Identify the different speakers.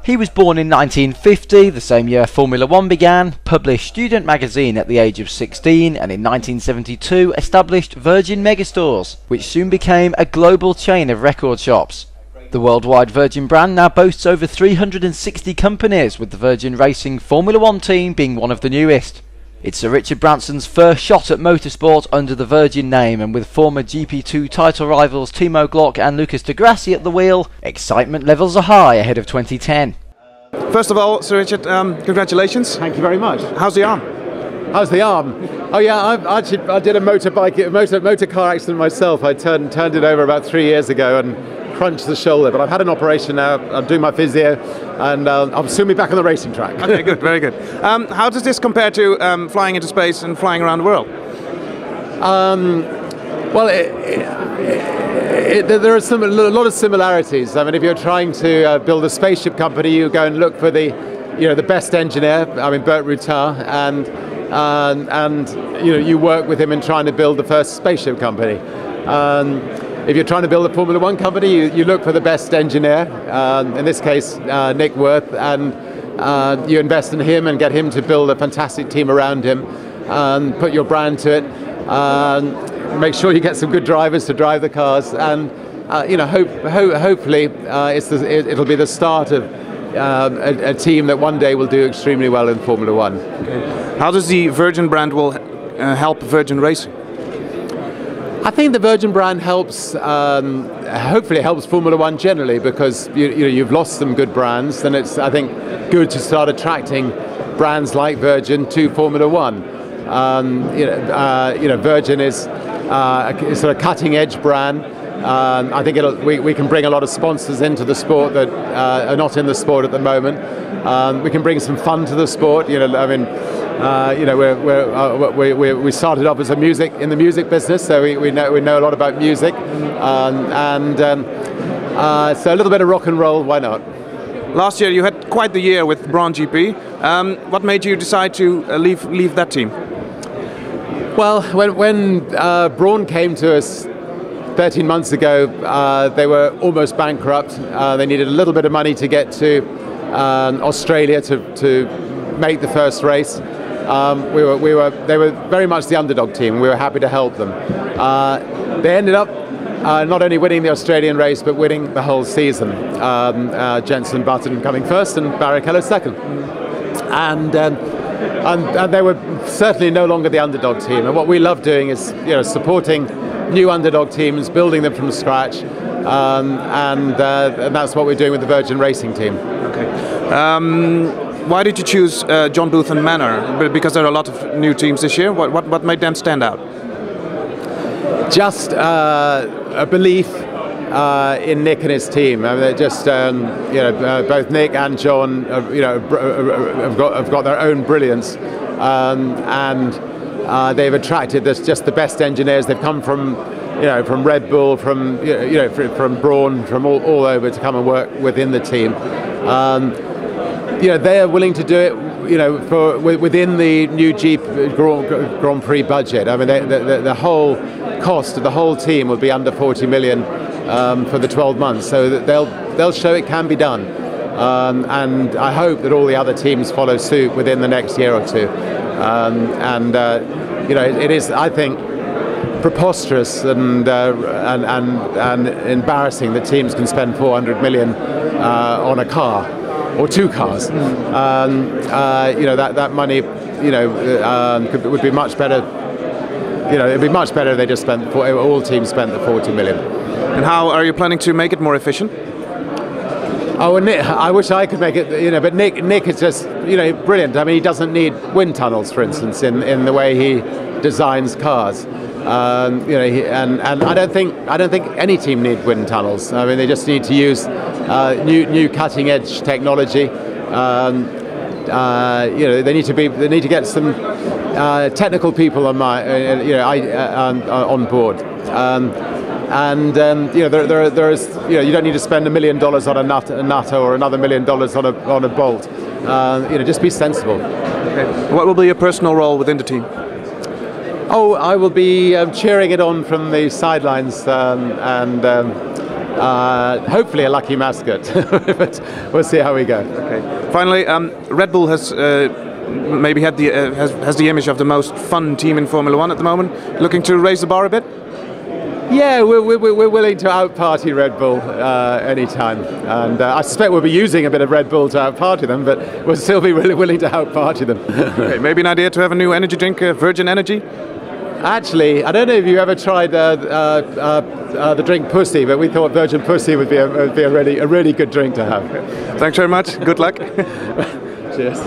Speaker 1: He was born in 1950, the same year Formula One began, published Student Magazine at the age of 16, and in 1972 established Virgin Megastores, which soon became a global chain of record shops. The worldwide Virgin brand now boasts over 360 companies, with the Virgin Racing Formula One team being one of the newest. It's Sir Richard Branson's first shot at motorsport under the Virgin name, and with former GP2 title rivals Timo Glock and Lucas de Grassi at the wheel, excitement levels are high ahead of 2010.
Speaker 2: First of all, Sir Richard, congratulations.
Speaker 3: Thank you very much.
Speaker 2: How's the arm?
Speaker 3: How's the arm? Oh yeah, I did a motor car accident myself. I turned it over about 3 years ago and crunched the shoulder, but I've had an operation now. I'm doing my physio, and I'll soon be back on the racing track.
Speaker 2: Okay, good, very good. How does this compare to flying into space and flying around the world?
Speaker 3: Well, there are a lot of similarities. I mean, if you're trying to build a spaceship company, you go and look for the best engineer. I mean, Burt Rutar, and you work with him in trying to build the first spaceship company. If you're trying to build a Formula One company, you look for the best engineer, in this case Nick Worth, and you invest in him and get him to build a fantastic team around him, put your brand to it, make sure you get some good drivers to drive the cars, and hopefully it'll be the start of a team that one day will do extremely well in Formula One.
Speaker 2: Okay. How does the Virgin brand will help Virgin Racing?
Speaker 3: I think the Virgin brand helps, hopefully helps Formula One generally, because you've lost some good brands, and it's, I think, good to start attracting brands like Virgin to Formula One. Virgin is a sort of cutting-edge brand. I think we can bring a lot of sponsors into the sport that are not in the sport at the moment. We can bring some fun to the sport. We started off as in the music business, so we know a lot about music, so a little bit of rock and roll, why not?
Speaker 2: Last year you had quite the year with Braun GP. What made you decide to leave that team?
Speaker 3: Well, when Braun came to us 13 months ago, they were almost bankrupt. They needed a little bit of money to get to Australia to make the first race. They were very much the underdog team, and we were happy to help them. They ended up not only winning the Australian race, but winning the whole season. Jenson Button coming first and Barrichello second. And they were certainly no longer the underdog team. And what we love doing is supporting new underdog teams, building them from scratch, and that's what we're doing with the Virgin Racing team.
Speaker 2: Okay. Why did you choose John Booth and Manor? Because there are a lot of new teams this year. What made them stand out?
Speaker 3: Just a belief in Nick and his team. I mean, they're just both Nick and John have got their own brilliance, and they've attracted just the best engineers. They've come from Red Bull, from Braun, from all over to come and work within the team. They are willing to do it, within the new Jeep Grand Prix budget. I mean, the whole cost of the whole team will be under 40 million for the 12 months, so that they'll show it can be done. And I hope that all the other teams follow suit within the next year or two. It is, I think, preposterous and embarrassing that teams can spend 400 million on a car. Or two cars. That money, would be much better. It'd be much better if they just all teams spent the 40 million.
Speaker 2: And how are you planning to make it more efficient?
Speaker 3: Oh, Nick, I wish I could make it. But Nick is just, brilliant. I mean, he doesn't need wind tunnels, for instance, in the way he designs cars. And I don't think any team need wind tunnels. I mean, they just need to use new cutting edge technology. They need to get some technical people on board. There is you don't need to spend $1 million on a nut or another $1 million on a bolt. Just be sensible.
Speaker 2: Okay. What will be your personal role within the team?
Speaker 3: Oh, I will be cheering it on from the sidelines, hopefully a lucky mascot. But we'll see how we go.
Speaker 2: Okay. Finally, Red Bull has maybe had has the image of the most fun team in Formula One at the moment. Looking to raise the bar a bit?
Speaker 3: Yeah, we're willing to out-party Red Bull anytime, and I suspect we'll be using a bit of Red Bull to out-party them, but we'll still be really willing to out-party them.
Speaker 2: Okay, maybe an idea to have a new energy drink, Virgin Energy?
Speaker 3: Actually, I don't know if you ever tried the drink Pussy, but we thought Virgin Pussy would be a really good drink to have.
Speaker 2: Thanks very much. Good luck.
Speaker 3: Cheers.